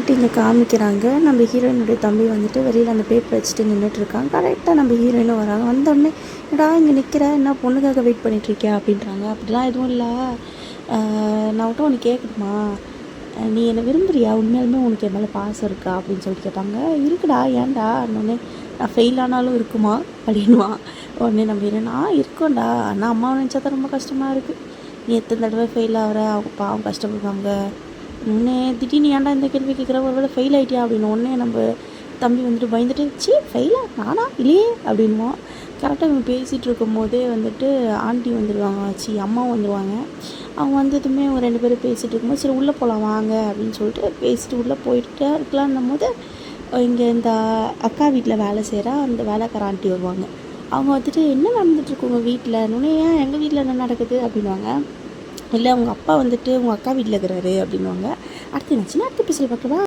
Cut இங்கே காமிக்கிறாங்க. நம்ம ஹீரோயினுடைய தம்பி வந்துட்டு வெளியில் அந்த பேப்பர் வச்சுட்டு நின்றுட்டுருக்காங்க. கரெக்டாக நம்ம ஹீரோயினும் வராங்க. வந்தோடனே என்னடா இங்கே நிற்கிற, என்ன பொண்ணுக்காக வெயிட் பண்ணிகிட்ருக்கியா அப்படின்றாங்க. அப்படிலாம் எதுவும் இல்லை, நான் விட்டு ஒன்று கேட்கணுமா, நீ என்னை விரும்புறியா, உண்மையாலுமே உனக்கு என் மேலே பாசம் இருக்கா அப்படின்னு சொல்லிட்டு கேட்டாங்க. இருக்குடா, ஏன்டா இன்னொன்னே நான் ஃபெயில் ஆனாலும் இருக்குமா அப்படின்வான். உடனே நம்ம ஹீரோயினா இருக்கோண்டா, ஆனால் அம்மாவை நினச்சா தான் ரொம்ப கஷ்டமாக இருக்குது. நீ எத்தனை தடவை ஃபெயில் ஆகிற, அவங்க பாவம் கஷ்டப்படுவாங்க. உடனே திடீர்னு ஏன்டா இந்த கேள்வி கேட்குற, ஒரு வேளை ஃபெயில் ஆகிட்டியா அப்படின்னு. உடனே நம்ம தம்பி வந்துட்டு பயந்துட்டு, சி ஃபெயிலா நானா இல்லையே அப்படின்வோம். கரெக்டாக இவங்க பேசிகிட்டு இருக்கும் போதே வந்துட்டு ஆண்டி வந்துடுவாங்க, அம்மாவும் வந்துடுவாங்க. அவங்க வந்ததுமே ஒரு 2 பேரும் பேசிகிட்டு இருக்கும்போது சரி உள்ளே போகலாம் வாங்க அப்படின்னு சொல்லிட்டு பேசிட்டு உள்ளே போயிட்டு இருக்கலான்னும் போது இங்கே இந்த அக்கா வீட்டில் வேலை செய்கிற அந்த வேலைக்கார ஆண்டி வருவாங்க. அவங்க வந்துட்டு என்ன நடந்துட்டுருக்கு உங்கள் வீட்டில், இன்னொன்னே ஏன் எங்கள் வீட்டில் என்ன நடக்குது அப்படின்வாங்க. இல்லை உங்கள் அப்பா வந்துட்டு உங்கள் அக்கா வீட்டில் இருக்கிறாரு அப்படின்வாங்க. அடுத்து என்னாச்சுன்னா அடுத்த எபிசோட் பார்க்கவா.